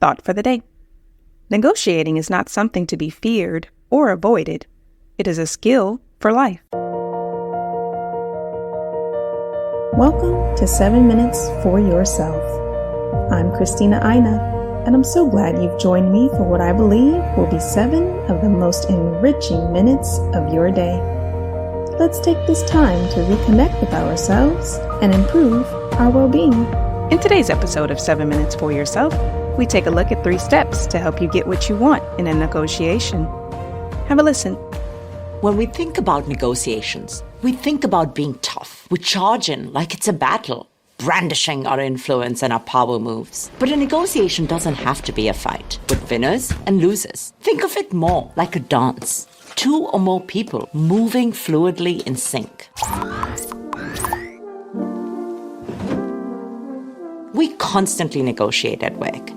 thought for the day. Negotiating is not something to be feared or avoided. It is a skill for life. Welcome to 7 Minutes for Yourself. I'm Christina Aina, and I'm so glad you've joined me for what I believe will be 7 of the most enriching minutes of your day. Let's take this time to reconnect with ourselves and improve our well-being. In today's episode of 7 Minutes for Yourself, we take a look at 3 steps to help you get what you want in a negotiation. Have a listen. When we think about negotiations, we think about being tough. We charge in like it's a battle, brandishing our influence and our power moves. But a negotiation doesn't have to be a fight with winners and losers. Think of it more like a dance. 2 or more people moving fluidly in sync. We constantly negotiate at work.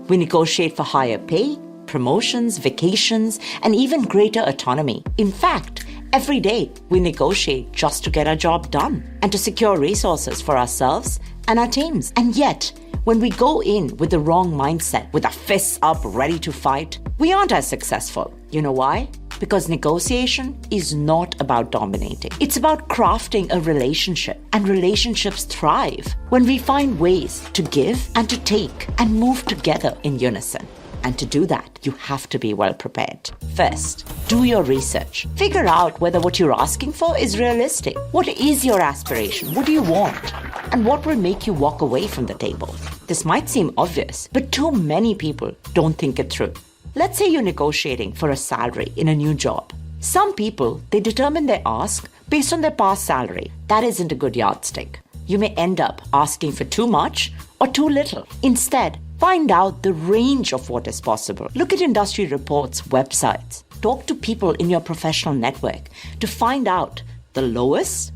We negotiate for higher pay, promotions, vacations, and even greater autonomy. In fact, every day we negotiate just to get our job done and to secure resources for ourselves and our teams. And yet, when we go in with the wrong mindset, with our fists up, ready to fight, we aren't as successful. You know why? Because negotiation is not about dominating. It's about crafting a relationship, and relationships thrive when we find ways to give and to take and move together in unison. And to do that, you have to be well prepared. First, do your research. Figure out whether what you're asking for is realistic. What is your aspiration? What do you want? And what will make you walk away from the table? This might seem obvious, but too many people don't think it through. Let's say you're negotiating for a salary in a new job. Some people, they determine their ask based on their past salary. That isn't a good yardstick. You may end up asking for too much or too little. Instead, find out the range of what is possible. Look at industry reports, websites. Talk to people in your professional network to find out the lowest,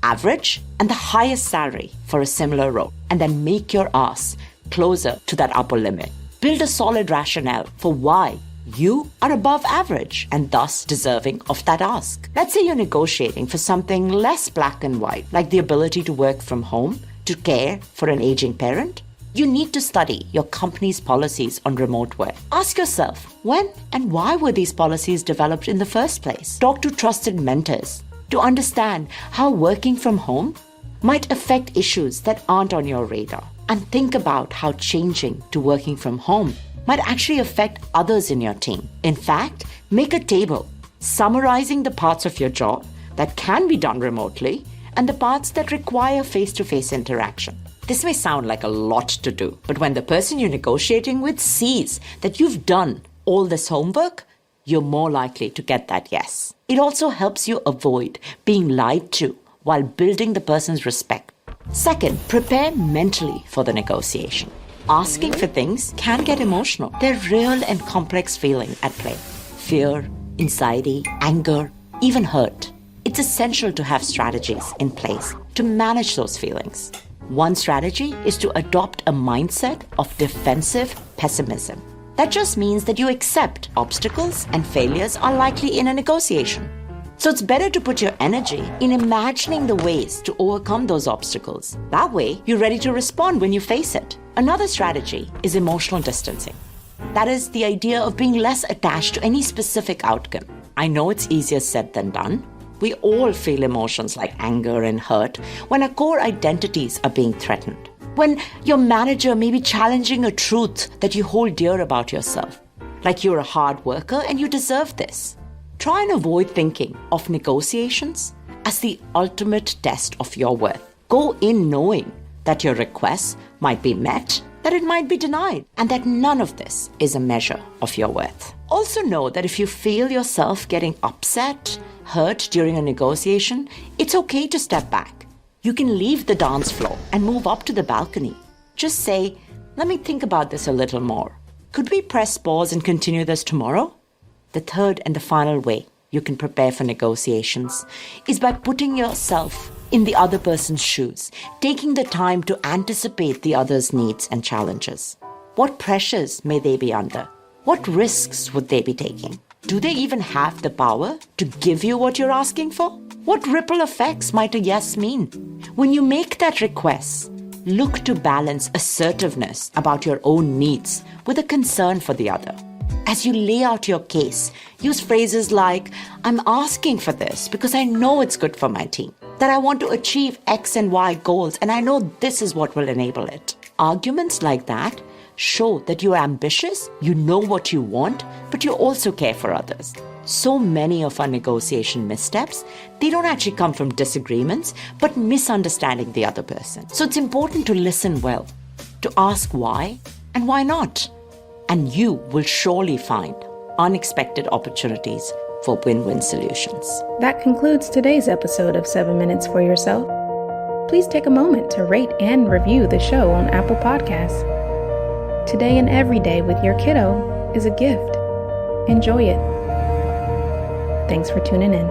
average, and the highest salary for a similar role. And then make your ask closer to that upper limit. Build a solid rationale for why you are above average and thus deserving of that ask. Let's say you're negotiating for something less black and white, like the ability to work from home, to care for an aging parent. You need to study your company's policies on remote work. Ask yourself, when and why were these policies developed in the first place? Talk to trusted mentors to understand how working from home might affect issues that aren't on your radar. And think about how changing to working from home might actually affect others in your team. In fact, make a table summarizing the parts of your job that can be done remotely and the parts that require face-to-face interaction. This may sound like a lot to do, but when the person you're negotiating with sees that you've done all this homework, you're more likely to get that yes. It also helps you avoid being lied to while building the person's respect. Second, prepare mentally for the negotiation. Asking for things can get emotional. They're real and complex feelings at play. Fear, anxiety, anger, even hurt. It's essential to have strategies in place to manage those feelings. One strategy is to adopt a mindset of defensive pessimism. That just means that you accept obstacles and failures are likely in a negotiation. So it's better to put your energy in imagining the ways to overcome those obstacles. That way, you're ready to respond when you face it. Another strategy is emotional distancing. That is the idea of being less attached to any specific outcome. I know it's easier said than done. We all feel emotions like anger and hurt when our core identities are being threatened. When your manager may be challenging a truth that you hold dear about yourself, like you're a hard worker and you deserve this. Try and avoid thinking of negotiations as the ultimate test of your worth. Go in knowing that your requests might be met, that it might be denied, and that none of this is a measure of your worth. Also know that if you feel yourself getting upset, hurt during a negotiation, it's okay to step back. You can leave the dance floor and move up to the balcony. Just say, let me think about this a little more. Could we press pause and continue this tomorrow? The third and the final way you can prepare for negotiations is by putting yourself in the other person's shoes, taking the time to anticipate the other's needs and challenges. What pressures may they be under? What risks would they be taking? Do they even have the power to give you what you're asking for? What ripple effects might a yes mean? When you make that request, Look to balance assertiveness about your own needs with a concern for the other. As you lay out your case, use phrases like, I'm asking for this because I know it's good for my team, that I want to achieve X and Y goals, and I know this is what will enable it. Arguments like that show that you're ambitious, you know what you want, but you also care for others. So many of our negotiation missteps, they don't actually come from disagreements, but misunderstanding the other person. So it's important to listen well, to ask why and why not. And you will surely find unexpected opportunities for win-win solutions. That concludes today's episode of 7 Minutes for Yourself. Please take a moment to rate and review the show on Apple Podcasts. Today and every day with your kiddo is a gift. Enjoy it. Thanks for tuning in.